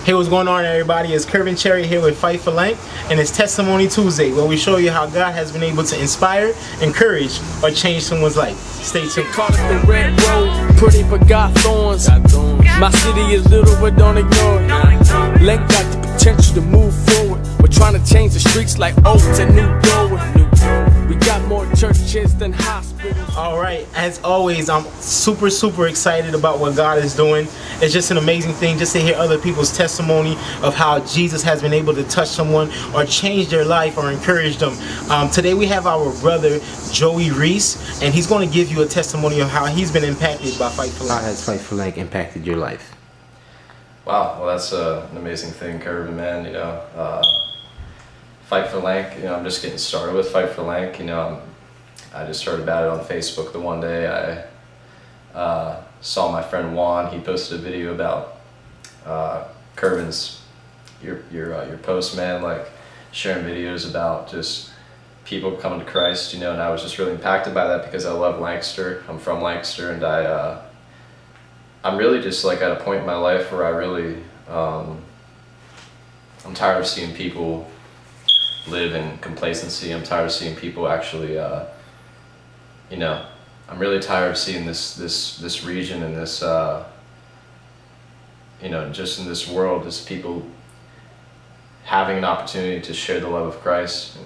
Hey, what's going on, everybody? It's Curvin Cherry here with Fight for Lanc, and it's Testimony Tuesday, where we show you how God has been able to inspire, encourage, or change someone's life. Stay tuned. Call it the red road, pretty but got thorns. My city is little but don't ignore it. Lanc got the potential to move forward. We're trying to change the streets like old to new doorway. We got more churches than hospitals. Alright, as always, I'm super excited about what God is doing. It's just an amazing thing just to hear other people's testimony of how Jesus has been able to touch someone or change their life or encourage them. Today we have our brother Joey Reese, and he's going to give you a testimony of how he's been impacted by Fight for Lanc. How has Fight for Lanc impacted your life? Wow, well that's an amazing thing, Curvin, man. You know, Fight for Lanc, you know, I'm just getting started with Fight for Lanc. You know, I just heard about it on Facebook the one day. I saw my friend Juan. He posted a video about Curvin's your post, man, like sharing videos about just people coming to Christ, you know, and I was just really impacted by that because I love Lancaster. I'm from Lancaster, and I'm really just like at a point in my life where I really I'm tired of seeing people live in complacency. I'm tired of seeing people actually you know, I'm really tired of seeing this region and this you know, just in this world, just people having an opportunity to share the love of Christ,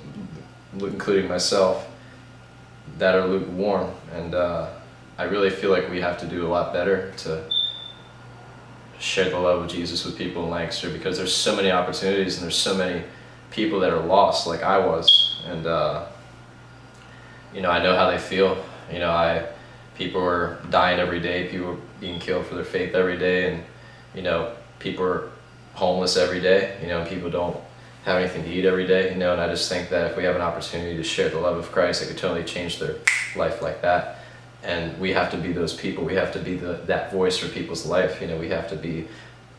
including myself, that are lukewarm. And I really feel like we have to do a lot better to share the love of Jesus with people in Lancaster, because there's so many opportunities and there's so many people that are lost like I was. And you know, I know how they feel. You know, people are dying every day, people are being killed for their faith every day, and you know, people are homeless every day, you know, people don't have anything to eat every day, you know, and I just think that if we have an opportunity to share the love of Christ, it could totally change their life like that. And we have to be those people. We have to be that voice for people's life, you know. We have to be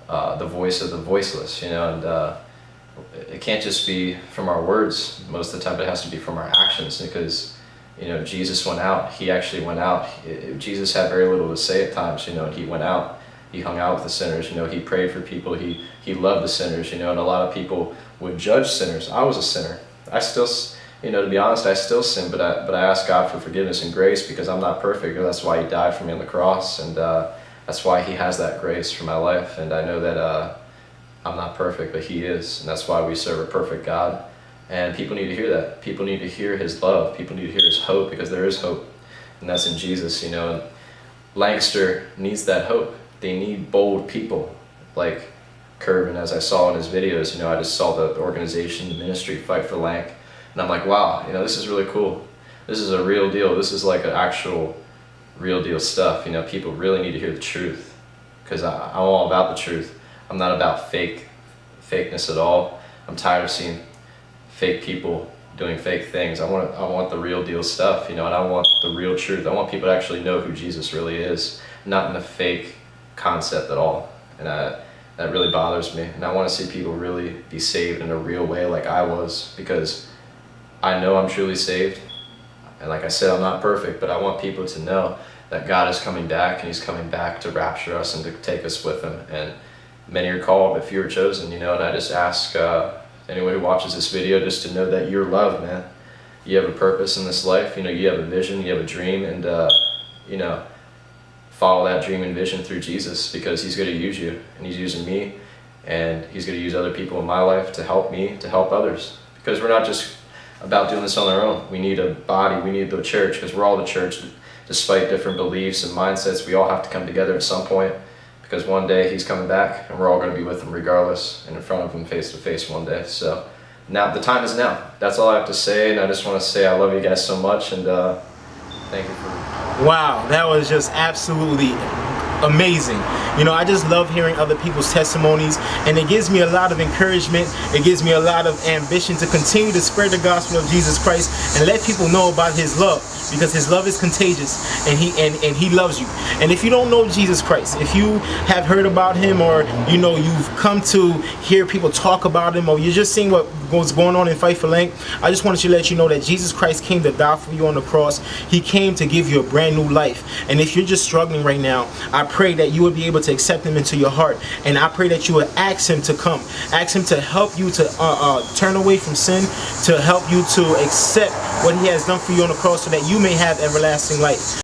the voice of the voiceless, you know, and it can't just be from our words most of the time, but it has to be from our actions, because you know, Jesus went out. He actually went out. Jesus had very little to say at times, you know, and he went out. He hung out with the sinners, you know, he prayed for people, he loved the sinners, you know, and a lot of people would judge sinners. I was a sinner. I still, you know, to be honest, I still sin, but I ask God for forgiveness and grace, because I'm not perfect, and that's why he died for me on the cross, and that's why he has that grace for my life. And I know that I'm not perfect, but he is, and that's why we serve a perfect God. And people need to hear that. People need to hear his love. People need to hear his hope, because there is hope, and that's in Jesus, you know. And Lancaster needs that hope. They need bold people like Curvin, as I saw in his videos. You know, I just saw the organization, the ministry, Fight for Lanc, and I'm like, wow, you know, this is really cool. This is a real deal. This is like an actual real deal stuff. You know, people really need to hear the truth, because I'm all about the truth. I'm not about fakeness at all. I'm tired of seeing fake people doing fake things. I want the real deal stuff, you know, and I want the real truth. I want people to actually know who Jesus really is, not in a fake concept at all. And that really bothers me. And I want to see people really be saved in a real way like I was, because I know I'm truly saved. And like I said, I'm not perfect, but I want people to know that God is coming back, and he's coming back to rapture us and to take us with him. And many are called, but few are chosen, you know. And I just ask anyone who watches this video just to know that you're loved, man. You have a purpose in this life, you know, you have a vision, you have a dream, and you know, follow that dream and vision through Jesus, because he's going to use you, and he's using me, and he's going to use other people in my life to help me, to help others, because we're not just about doing this on our own. We need a body, we need the church, because we're all the church. Despite different beliefs and mindsets, we all have to come together at some point, because one day he's coming back, and we're all going to be with him regardless, and in front of him face to face one day. So now, the time is now. That's all I have to say, and I just want to say I love you guys so much, and thank you for... Wow, that was just absolutely amazing. You know, I just love hearing other people's testimonies, and it gives me a lot of encouragement. It gives me a lot of ambition to continue to spread the gospel of Jesus Christ and let people know about his love, because his love is contagious, and he loves you. And if you don't know Jesus Christ, if you have heard about him, or you know, you've come to hear people talk about him, or you're just seeing what's going on in Fight for Lanc, I just wanted to let you know that Jesus Christ came to die for you on the cross. He came to give you a brand new life. And if you're just struggling right now, I pray that you would be able to accept him into your heart. And I pray that you would ask him to come. Ask him to help you to turn away from sin, to help you to accept what he has done for you on the cross so that you may have everlasting life.